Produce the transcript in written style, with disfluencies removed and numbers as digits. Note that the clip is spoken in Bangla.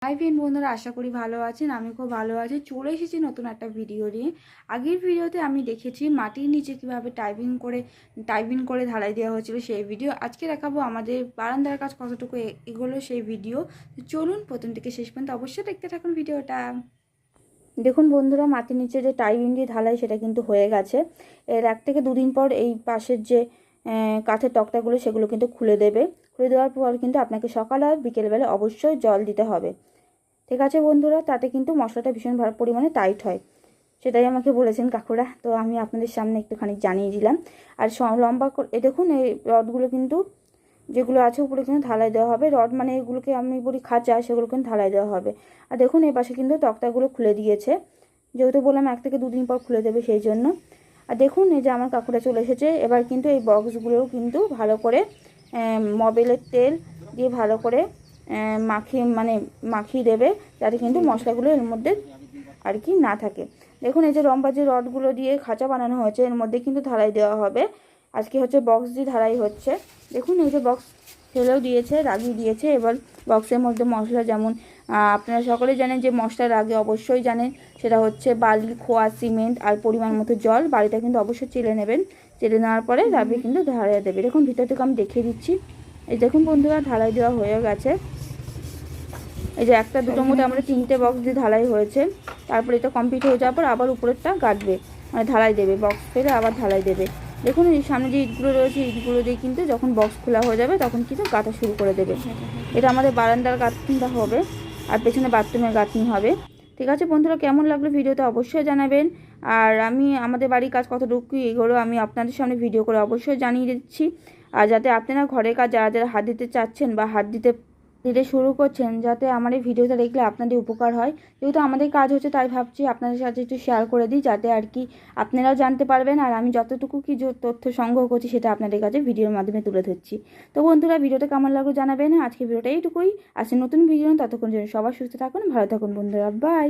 হাই ফ্রেন্ড বন্ধুরা, আশা করি ভালো আছেন। আমি খুব ভালো আছি। চলে এসেছি নতুন একটা ভিডিও নিয়ে। আগের ভিডিওতে আমি দেখেছি মাটির নিচে কীভাবে টাইপিং করে ঢালাই দেওয়া হয়েছিল সেই ভিডিও। আজকে দেখাবো আমাদের বারান্দার কাজ কতটুকু এগোলো সেই ভিডিও। চলুন প্রথম থেকে শেষ পর্যন্ত অবশ্যই দেখতে থাকুন ভিডিওটা। দেখুন বন্ধুরা, মাটির নিচে যে টাইপিং দিয়ে ঢালাই সেটা কিন্তু হয়ে গেছে। এর 1 থেকে 2 দিন পর এই পাশের যে কাঠের তক্তাগুলো সেগুলো কিন্তু খুলে দেবে। খুলে দেওয়ার পর কিন্তু আপনাকে সকাল আর বিকেলবেলা অবশ্যই জল দিতে হবে। ঠিক আছে বন্ধুরা, তাতে কিন্তু মশলাটা ভীষণ পরিমাণে টাইট হয়, সেটাই আমাকে বলেছেন কাকুরা। তো আমি আপনাদের সামনে একটুখানি জানিয়ে দিলাম। আর লম্বা করে দেখুন, এই রডগুলো কিন্তু যেগুলো আছে উপরে কিন্তু ঢালাই দেওয়া হবে। রড মানে এগুলোকে আমি বলি খাঁচা, সেগুলো কিন্তু ঢালাই দেওয়া হবে। আর দেখুন এই পাশে কিন্তু তক্তাগুলো খুলে দিয়েছে, যেহেতু বললাম 1 থেকে 2 দিন পর খুলে দেবে সেই জন্য। আর দেখুন এই যে আমার কাকুরা চলে এসেছে। এবার কিন্তু এই বক্সগুলোও কিন্তু ভালো করে মোবিলের তেল দিয়ে ভালো করে মাখিয়ে দেবে, যাতে কিন্তু মশলাগুলো এর মধ্যে আর কি না থাকে। দেখুন এই যে লম্বা যে রডগুলো দিয়ে খাঁচা বানানো হয়েছে, এর মধ্যে কিন্তু ঢালাই দেওয়া হবে। আজকে হচ্ছে বক্স দিয়ে ঢালাই হচ্ছে। দেখুন এই যে বক্স ফেলেও দিয়েছে, লাগিয়ে দিয়েছে। এবার বক্সের মধ্যে মশলা, যেমন আপনারা সকলেই জানেন যে মশলার আগে অবশ্যই জানেন সেটা হচ্ছে বালি, খোয়া, সিমেন্ট আর পরিমাণ মতো জল। বালিটা কিন্তু অবশ্যই চেলে নেবেন। চেলে নেওয়ার পরে তারপরে কিন্তু ঢালাই দেবে। দেখুন ভিতর থেকে আমি দেখিয়ে দিচ্ছি। এই দেখুন বন্ধুরা, ঢালাই দেওয়া হয়ে গেছে। এই যে 1টা 2টোর মধ্যে আমরা 3টে বক্স দিয়ে ঢালাই হয়েছে। তারপরে এটা কমপ্লিট হয়ে যাওয়ার পর আবার উপরেরটা গাঁটবে, মানে ঢালাই দেবে। বক্স ফেলে আবার ঢালাই দেবে। দেখুন এই সামনে যে ইটগুলো রয়েছে, ইটগুলো দিয়ে কিন্তু যখন বক্স খোলা হয়ে যাবে তখন কিন্তু গাঁথা শুরু করে দেবে। এটা আমাদের বারান্দার গাঁথনিটা হবে, আর পেছনে বাথরুমের গাঁথনি হবে। ঠিক আছে বন্ধুরা, কেমন লাগলো ভিডিওতে অবশ্যই জানাবেন। আর আমি আমাদের বাড়ির কাজ কতটুকু এগুলো আমি আপনাদের সামনে ভিডিও করে অবশ্যই জানিয়ে দিচ্ছি। আর যাতে আপনারা ঘরের কাজ যারা যারা হাত দিতে চাচ্ছেন বা হাত দিতে শুরু করছেন, যাতে আমার এই ভিডিওটা দেখলে আপনাদের উপকার হয়। যেহেতু আমাদের কাজ হচ্ছে, তাই ভাবছি আপনাদের সাথে একটু শেয়ার করে দিই, যাতে আর কি আপনারাও জানতে পারবেন। আর আমি যতটুকু কি তথ্য সংগ্রহ করছি সেটা আপনাদের কাছে ভিডিওর মাধ্যমে তুলে ধরছি। তো বন্ধুরা, ভিডিওটা কেমন লাগলো জানাবেন। আজকে ভিডিওটা এইটুকুই। আসছে নতুন ভিডিও, ততক্ষণ জন্য সবাই সুস্থ থাকুন, ভালো থাকুন বন্ধুরা। বাই।